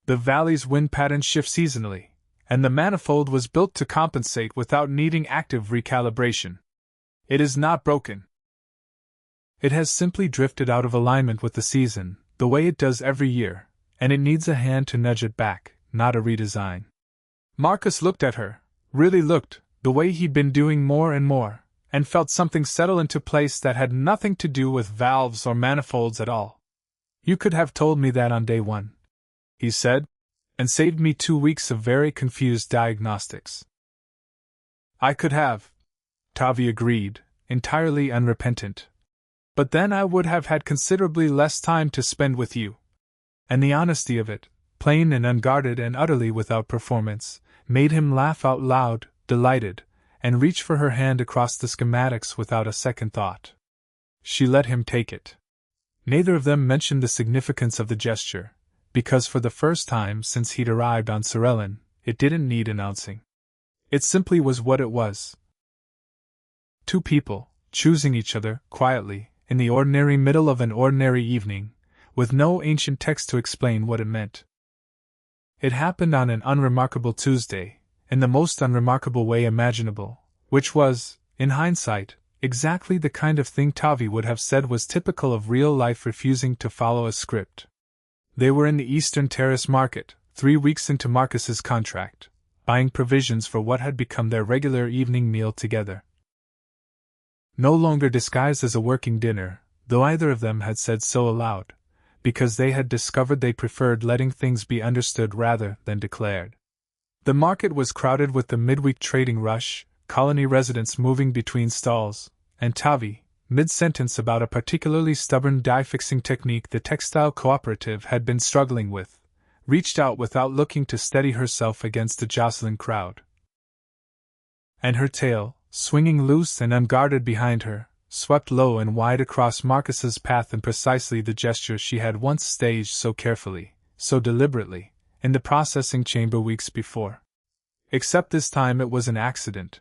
The valley's wind patterns shift seasonally, and the manifold was built to compensate without needing active recalibration. It is not broken. It has simply drifted out of alignment with the season, the way it does every year, and it needs a hand to nudge it back, not a redesign. Marcus looked at her, really looked, the way he'd been doing more and more, and felt something settle into place that had nothing to do with valves or manifolds at all. You could have told me that on day one, he said, and saved me 2 weeks of very confused diagnostics. I could have, Tavi agreed, entirely unrepentant. But then I would have had considerably less time to spend with you. And the honesty of it, plain and unguarded and utterly without performance, made him laugh out loud, delighted, and reach for her hand across the schematics without a second thought. She let him take it. Neither of them mentioned the significance of the gesture, because for the first time since he'd arrived on Sorellin, it didn't need announcing. It simply was what it was. Two people, choosing each other, quietly, in the ordinary middle of an ordinary evening, with no ancient text to explain what it meant. It happened on an unremarkable Tuesday, in the most unremarkable way imaginable, which was, in hindsight, exactly the kind of thing Tavi would have said was typical of real life refusing to follow a script. They were in the Eastern Terrace Market, 3 weeks into Marcus's contract, buying provisions for what had become their regular evening meal together. No longer disguised as a working dinner, though either of them had said so aloud, because they had discovered they preferred letting things be understood rather than declared. The market was crowded with the midweek trading rush, colony residents moving between stalls, and Tavi, mid-sentence about a particularly stubborn dye-fixing technique the textile cooperative had been struggling with, reached out without looking to steady herself against the jostling crowd. And her tail, swinging loose and unguarded behind her, swept low and wide across Marcus's path in precisely the gesture she had once staged so carefully, so deliberately, in the processing chamber weeks before. Except this time it was an accident.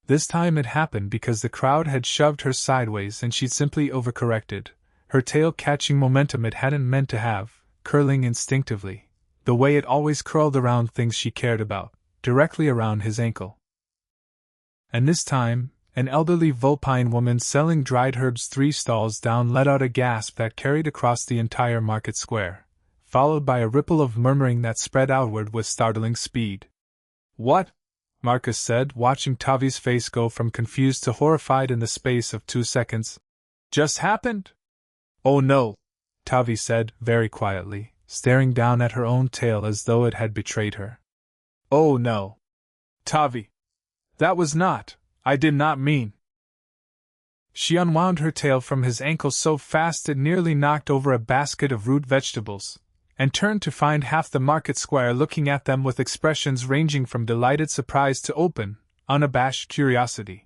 This time it happened because the crowd had shoved her sideways and she'd simply overcorrected, her tail catching momentum it hadn't meant to have, curling instinctively, the way it always curled around things she cared about, directly around his ankle. And this time, an elderly Vulpine woman selling dried herbs 3 stalls down let out a gasp that carried across the entire market square, followed by a ripple of murmuring that spread outward with startling speed. What? Marcus said, watching Tavi's face go from confused to horrified in the space of 2 seconds. Just happened? Oh no, Tavi said, very quietly, staring down at her own tail as though it had betrayed her. Oh no. Tavi. That was not, I did not mean. She unwound her tail from his ankle so fast it nearly knocked over a basket of root vegetables, and turned to find half the market square looking at them with expressions ranging from delighted surprise to open, unabashed curiosity.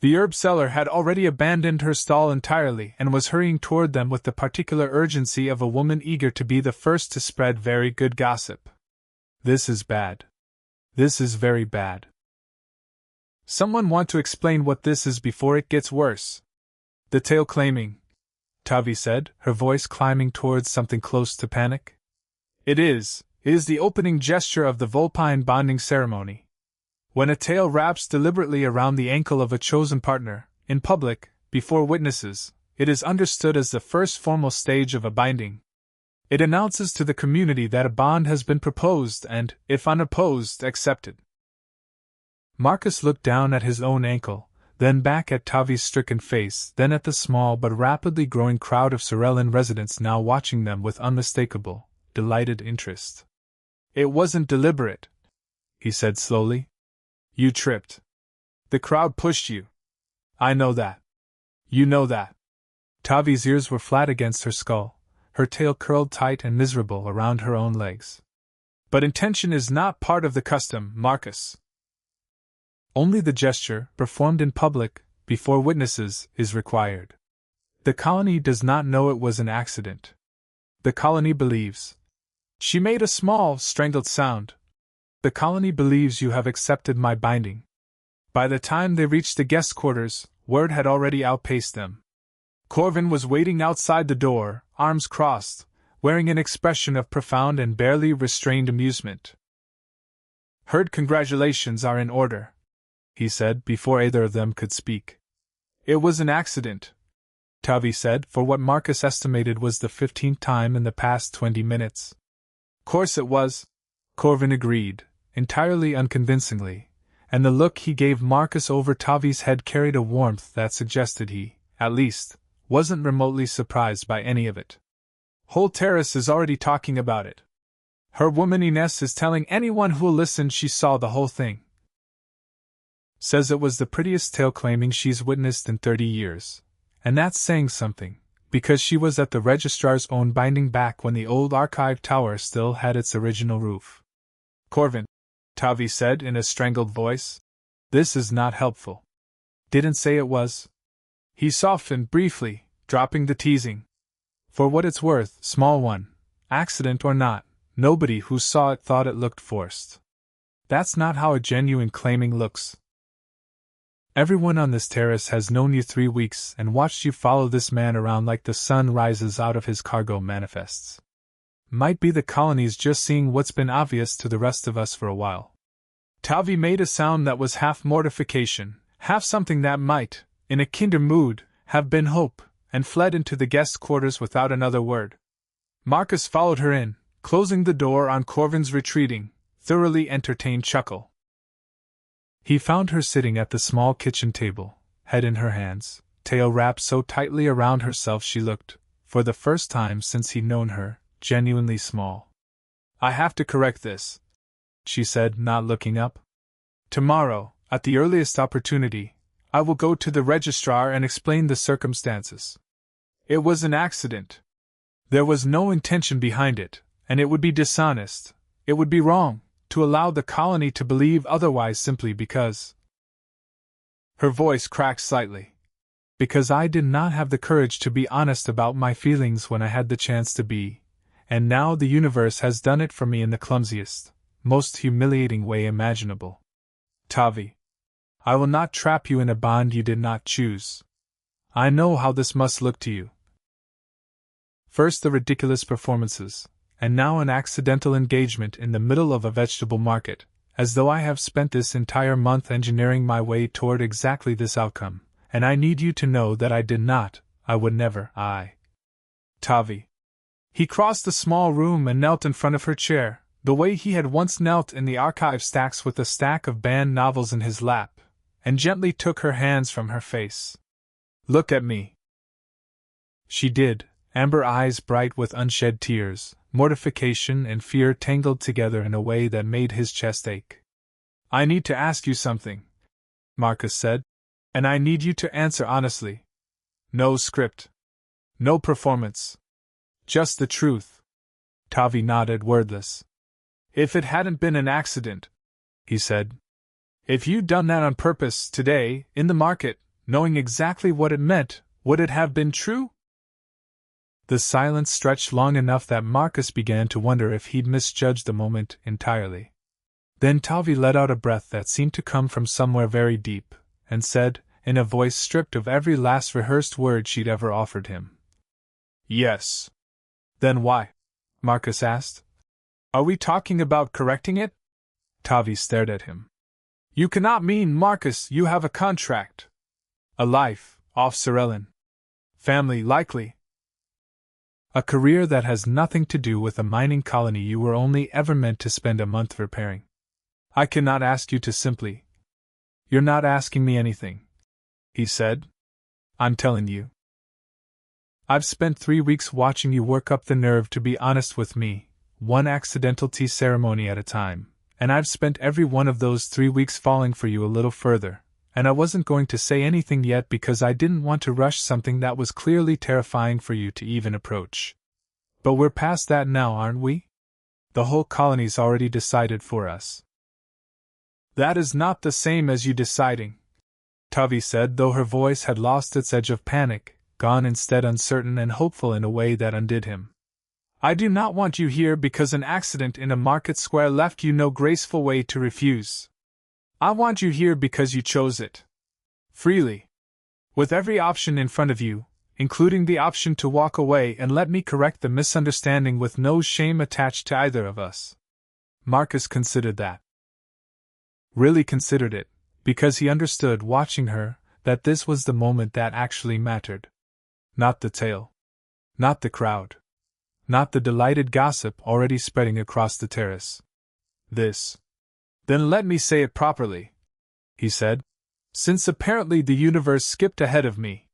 The herb seller had already abandoned her stall entirely and was hurrying toward them with the particular urgency of a woman eager to be the first to spread very good gossip. This is bad. This is very bad. Someone want to explain what this is before it gets worse. The tail claiming, Tavi said, her voice climbing towards something close to panic. It is the opening gesture of the Vulpine bonding ceremony. When a tail wraps deliberately around the ankle of a chosen partner, in public, before witnesses, it is understood as the first formal stage of a binding. It announces to the community that a bond has been proposed and, if unopposed, accepted. Marcus looked down at his own ankle, then back at Tavi's stricken face, then at the small but rapidly growing crowd of Sorellin residents now watching them with unmistakable, delighted interest. It wasn't deliberate, he said slowly. You tripped. The crowd pushed you. I know that. You know that. Tavi's ears were flat against her skull, her tail curled tight and miserable around her own legs. But intention is not part of the custom, Marcus. Only the gesture, performed in public, before witnesses, is required. The colony does not know it was an accident. The colony believes. She made a small, strangled sound. The colony believes you have accepted my binding. By the time they reached the guest quarters, word had already outpaced them. Corvin was waiting outside the door, arms crossed, wearing an expression of profound and barely restrained amusement. Heard congratulations are in order, he said before either of them could speak. It was an accident, Tavi said, for what Marcus estimated was the 15th time in the past 20 minutes. Course it was, Corvin agreed, entirely unconvincingly, and the look he gave Marcus over Tavi's head carried a warmth that suggested he, at least, wasn't remotely surprised by any of it. Whole terrace is already talking about it. Her woman Ines is telling anyone who'll listen she saw the whole thing. Says it was the prettiest tale claiming she's witnessed in 30 years. And that's saying something, because she was at the registrar's own binding back when the old archive tower still had its original roof. Corvin, Tavi said in a strangled voice. This is not helpful. Didn't say it was. He softened briefly, dropping the teasing. For what it's worth, small one, accident or not, nobody who saw it thought it looked forced. That's not how a genuine claiming looks. Everyone on this terrace has known you 3 weeks and watched you follow this man around like the sun rises out of his cargo manifests. Might be the colony's just seeing what's been obvious to the rest of us for a while. Tavi made a sound that was half mortification, half something that might, in a kinder mood, have been hope, and fled into the guest quarters without another word. Marcus followed her in, closing the door on Corvin's retreating, thoroughly entertained chuckle. He found her sitting at the small kitchen table, head in her hands, tail wrapped so tightly around herself she looked, for the first time since he'd known her, genuinely small. I have to correct this, she said, not looking up. Tomorrow, at the earliest opportunity, I will go to the registrar and explain the circumstances. It was an accident. There was no intention behind it, and it would be dishonest, it would be wrong, to allow the colony to believe otherwise simply because. Her voice cracked slightly. Because I did not have the courage to be honest about my feelings when I had the chance to be, and now the universe has done it for me in the clumsiest, most humiliating way imaginable. Tavi, I will not trap you in a bond you did not choose. I know how this must look to you. First the ridiculous performances, and now an accidental engagement in the middle of a vegetable market, as though I have spent this entire month engineering my way toward exactly this outcome, and I need you to know that I did not, I would never, Tavi. He crossed the small room and knelt in front of her chair, the way he had once knelt in the archive stacks with a stack of banned novels in his lap, and gently took her hands from her face. Look at me. She did, amber eyes bright with unshed tears, mortification and fear tangled together in a way that made his chest ache. I need to ask you something, Marcus said, and I need you to answer honestly, No script. No performance. Just the truth. Tavi nodded, wordless. If it hadn't been an accident, he said. If you'd done that on purpose, today, in the market, knowing exactly what it meant, would it have been true? The silence stretched long enough that Marcus began to wonder if he'd misjudged the moment entirely. Then Tavi let out a breath that seemed to come from somewhere very deep, and said, in a voice stripped of every last rehearsed word she'd ever offered him. Yes. Then why? Marcus asked. Are we talking about correcting it? Tavi stared at him. You cannot mean, Marcus, you have a contract. A life, off Sorellin. Family, likely. A career that has nothing to do with a mining colony you were only ever meant to spend a month repairing. I cannot ask you to simply. You're not asking me anything, he said. I'm telling you. I've spent 3 weeks watching you work up the nerve to be honest with me, one accidental tea ceremony at a time, and I've spent every one of those 3 weeks falling for you a little further, and I wasn't going to say anything yet because I didn't want to rush something that was clearly terrifying for you to even approach. But we're past that now, aren't we? The whole colony's already decided for us. That is not the same as you deciding, Tavi said, though her voice had lost its edge of panic, gone instead uncertain and hopeful in a way that undid him. I do not want you here because an accident in a market square left you no graceful way to refuse. I want you here because you chose it. Freely. With every option in front of you, including the option to walk away and let me correct the misunderstanding with no shame attached to either of us. Marcus considered that. Really considered it, because he understood, watching her, that this was the moment that actually mattered. Not the tale. Not the crowd. Not the delighted gossip already spreading across the terrace. This. Then let me say it properly, he said. Since apparently the universe skipped ahead of me.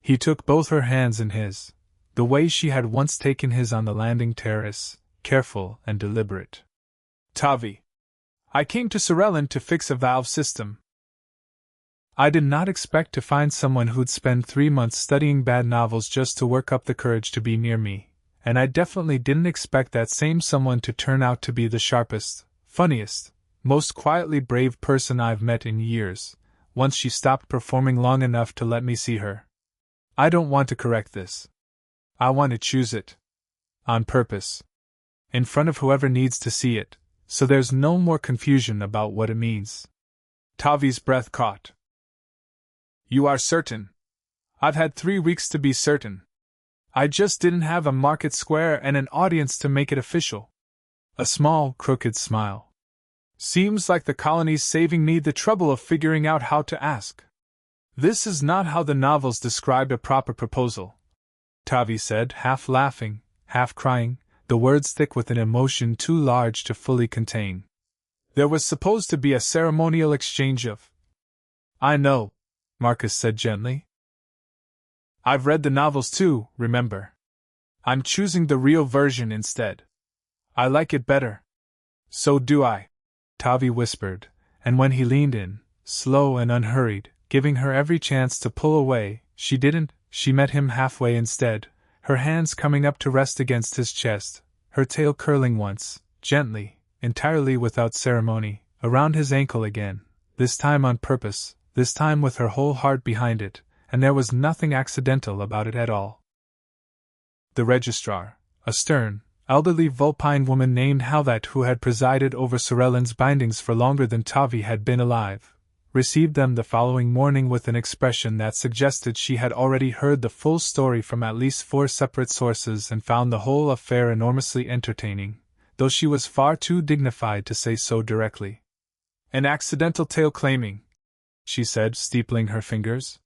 He took both her hands in his, the way she had once taken his on the landing terrace, careful and deliberate. Tavi. I came to Sorellin to fix a valve system. I did not expect to find someone who'd spend 3 months studying bad novels just to work up the courage to be near me, and I definitely didn't expect that same someone to turn out to be the sharpest, funniest, most quietly brave person I've met in years, once she stopped performing long enough to let me see her. I don't want to correct this. I want to choose it. On purpose. In front of whoever needs to see it, so there's no more confusion about what it means. Tavi's breath caught. You are certain? I've had 3 weeks to be certain. I just didn't have a market square and an audience to make it official. A small, crooked smile. Seems like the colony's saving me the trouble of figuring out how to ask. This is not how the novels describe a proper proposal, Tavi said, half laughing, half crying, the words thick with an emotion too large to fully contain. There was supposed to be a ceremonial exchange of. I know, Marcus said gently. I've read the novels too, remember. I'm choosing the real version instead. I like it better. So do I, Tavi whispered, and when he leaned in, slow and unhurried, giving her every chance to pull away, she didn't. She met him halfway instead, her hands coming up to rest against his chest, her tail curling once, gently, entirely without ceremony, around his ankle again, this time on purpose, this time with her whole heart behind it, and there was nothing accidental about it at all. The registrar, a stern, elderly Vulpine woman named Halvat, who had presided over Sorellin's bindings for longer than Tavi had been alive, received them the following morning with an expression that suggested she had already heard the full story from at least 4 separate sources and found the whole affair enormously entertaining, though she was far too dignified to say so directly. An accidental tale claiming, she said, steepling her fingers.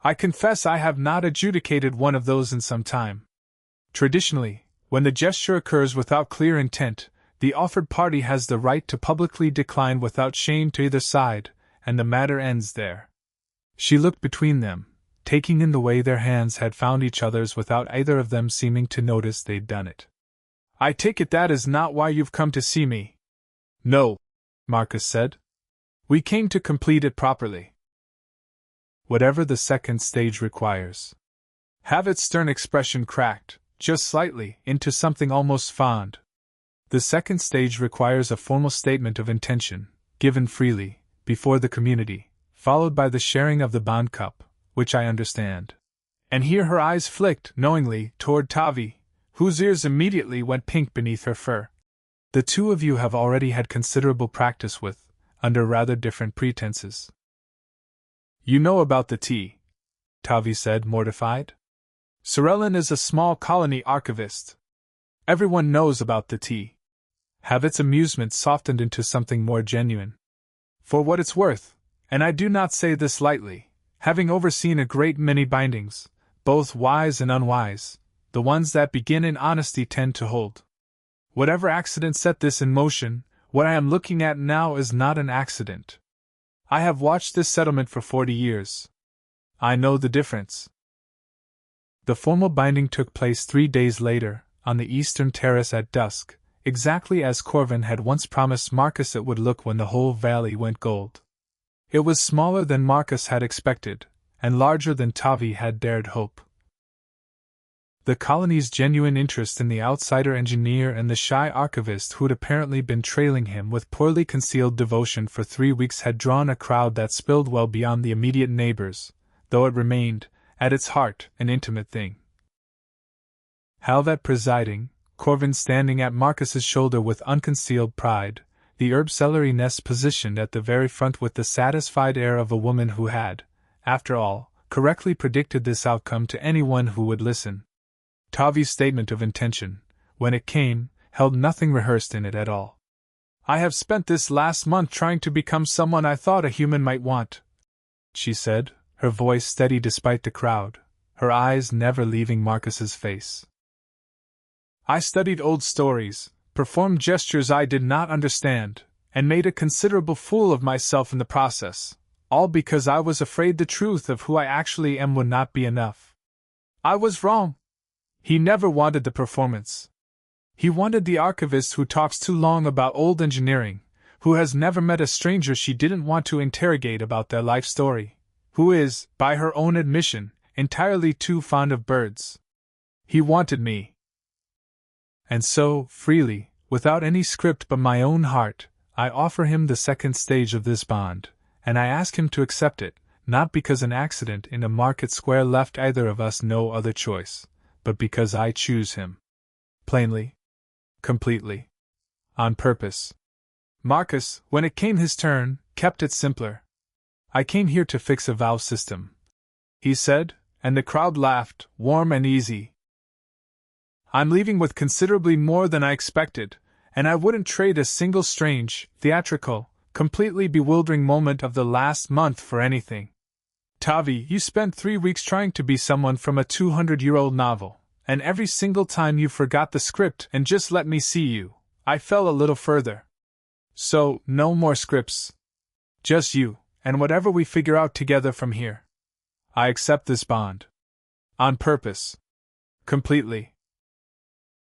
I confess I have not adjudicated one of those in some time. Traditionally, when the gesture occurs without clear intent, the offered party has the right to publicly decline without shame to either side, and the matter ends there. She looked between them, taking in the way their hands had found each other's without either of them seeming to notice they'd done it. I take it that is not why you've come to see me. No, Marcus said. We came to complete it properly. whatever the second stage requires. Havett's stern expression cracked, just slightly, into something almost fond. The second stage requires a formal statement of intention, given freely, before the community, followed by the sharing of the bond cup, which I understand. And here her eyes flicked, knowingly, toward Tavi, whose ears immediately went pink beneath her fur. The two of you have already had considerable practice with, under rather different pretenses. You know about the tea, Tavi said, mortified. Sorellin is a small colony archivist. Everyone knows about the tea. Havett's amusement softened into something more genuine. For what it's worth, and I do not say this lightly, having overseen a great many bindings, both wise and unwise, the ones that begin in honesty tend to hold. Whatever accident set this in motion, what I am looking at now is not an accident. I have watched this settlement for 40 years. I know the difference. The formal binding took place 3 days later, on the eastern terrace at dusk, exactly as Corvin had once promised Marcus it would look when the whole valley went gold. It was smaller than Marcus had expected, and larger than Tavi had dared hope. The colony's genuine interest in the outsider engineer and the shy archivist who'd apparently been trailing him with poorly concealed devotion for 3 weeks had drawn a crowd that spilled well beyond the immediate neighbors, though it remained, at its heart, an intimate thing. Halvet presiding, Corvin standing at Marcus's shoulder with unconcealed pride, the herb celery nest positioned at the very front with the satisfied air of a woman who had, after all, correctly predicted this outcome to anyone who would listen. Tavi's statement of intention, when it came, held nothing rehearsed in it at all. I have spent this last month trying to become someone I thought a human might want, she said, her voice steady despite the crowd, her eyes never leaving Marcus's face. I studied old stories, performed gestures I did not understand, and made a considerable fool of myself in the process, all because I was afraid the truth of who I actually am would not be enough. I was wrong. He never wanted the performance. He wanted the archivist who talks too long about old engineering, who has never met a stranger she didn't want to interrogate about their life story, who is, by her own admission, entirely too fond of birds. He wanted me. And so, freely, without any script but my own heart, I offer him the second stage of this bond, and I ask him to accept it, not because an accident in a market square left either of us no other choice, but because I choose him. Plainly. Completely. On purpose. Marcus, when it came his turn, kept it simpler. I came here to fix a valve system, he said, and the crowd laughed, warm and easy. I'm leaving with considerably more than I expected, and I wouldn't trade a single strange, theatrical, completely bewildering moment of the last month for anything. Tavi, you spent 3 weeks trying to be someone from a 200-year-old novel, and every single time you forgot the script and just let me see you, I fell a little further. So, no more scripts. Just you, and whatever we figure out together from here. I accept this bond. On purpose. Completely.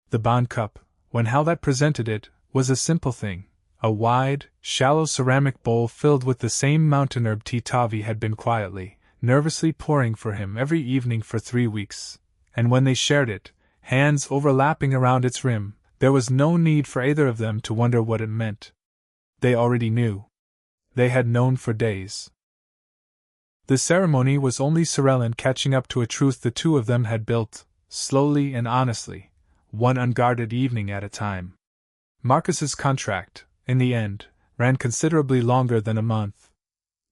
The bond cup, when Halvet presented it, was a simple thing. A wide, shallow ceramic bowl filled with the same mountain herb tea Tavi had been quietly, nervously pouring for him every evening for 3 weeks, and when they shared it, hands overlapping around its rim, there was no need for either of them to wonder what it meant. They already knew. They had known for days. The ceremony was only Sorellin catching up to a truth the two of them had built, slowly and honestly, one unguarded evening at a time. Marcus's contract, in the end, ran considerably longer than a month.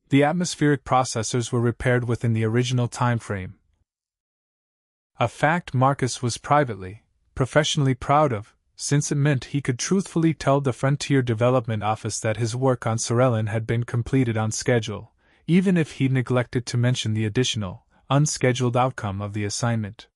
The atmospheric processors were repaired within the original time frame. A fact Marcus was privately, professionally proud of, since it meant he could truthfully tell the Frontier Development Office that his work on Sorellin had been completed on schedule, even if he'd neglected to mention the additional, unscheduled outcome of the assignment.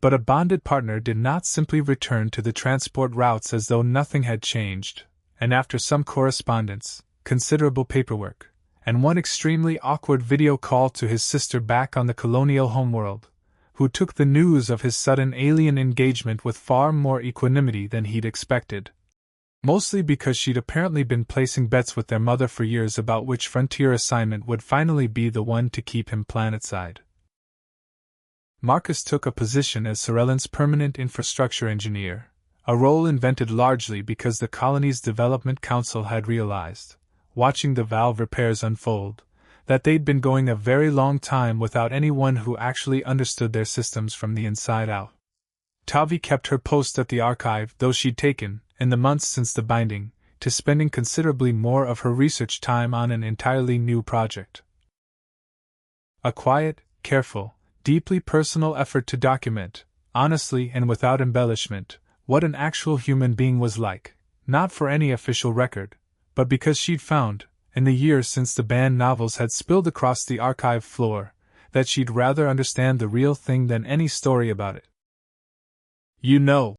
But a bonded partner did not simply return to the transport routes as though nothing had changed, and after some correspondence, considerable paperwork, and one extremely awkward video call to his sister back on the colonial homeworld, who took the news of his sudden alien engagement with far more equanimity than he'd expected. mostly because she'd apparently been placing bets with their mother for years about which frontier assignment would finally be the one to keep him planetside. Marcus took a position as Sorellin's permanent infrastructure engineer, a role invented largely because the colony's development council had realized, watching the valve repairs unfold, that they'd been going a very long time without anyone who actually understood their systems from the inside out. Tavi kept her post at the archive, though she'd taken, in the months since the binding, to spending considerably more of her research time on an entirely new project. A quiet, careful, deeply personal effort to document, honestly and without embellishment, what an actual human being was like, not for any official record, but because she'd found, in the years since the banned novels had spilled across the archive floor, that she'd rather understand the real thing than any story about it. "You know,"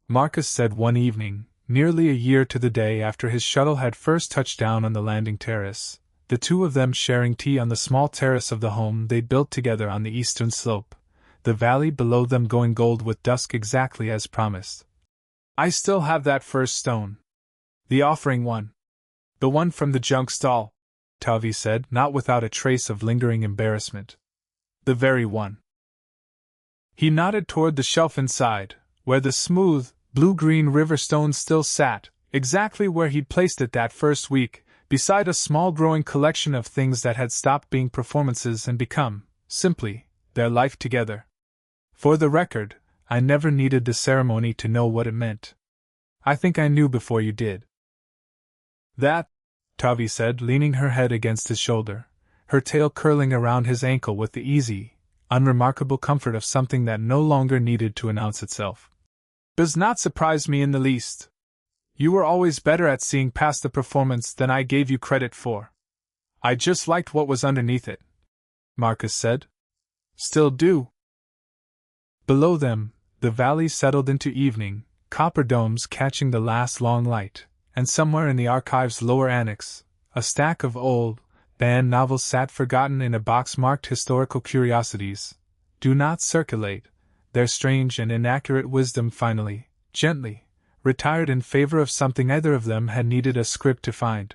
Marcus said one evening, nearly a year to the day after his shuttle had first touched down on the landing terrace, the two of them sharing tea on the small terrace of the home they'd built together on the eastern slope, the valley below them going gold with dusk exactly as promised. "I still have that first stone. The offering one. The one from the junk stall," Tavi said, not without a trace of lingering embarrassment. "The very one." He nodded toward the shelf inside, where the smooth, blue-green river stone still sat, exactly where he'd placed it that first week, beside a small growing collection of things that had stopped being performances and become, simply, their life together. "For the record, I never needed the ceremony to know what it meant. I think I knew before you did." "That," Tavi said, leaning her head against his shoulder, her tail curling around his ankle with the easy, unremarkable comfort of something that no longer needed to announce itself, "does not surprise me in the least. You were always better at seeing past the performance than I gave you credit for. I just liked what was underneath it," Marcus said. "Still do." Below them, the valley settled into evening, copper domes catching the last long light, and somewhere in the archive's lower annex, a stack of old, banned novels sat forgotten in a box marked Historical Curiosities. Do not circulate. Their strange and inaccurate wisdom finally, gently, retired in favor of something neither of them had needed a script to find.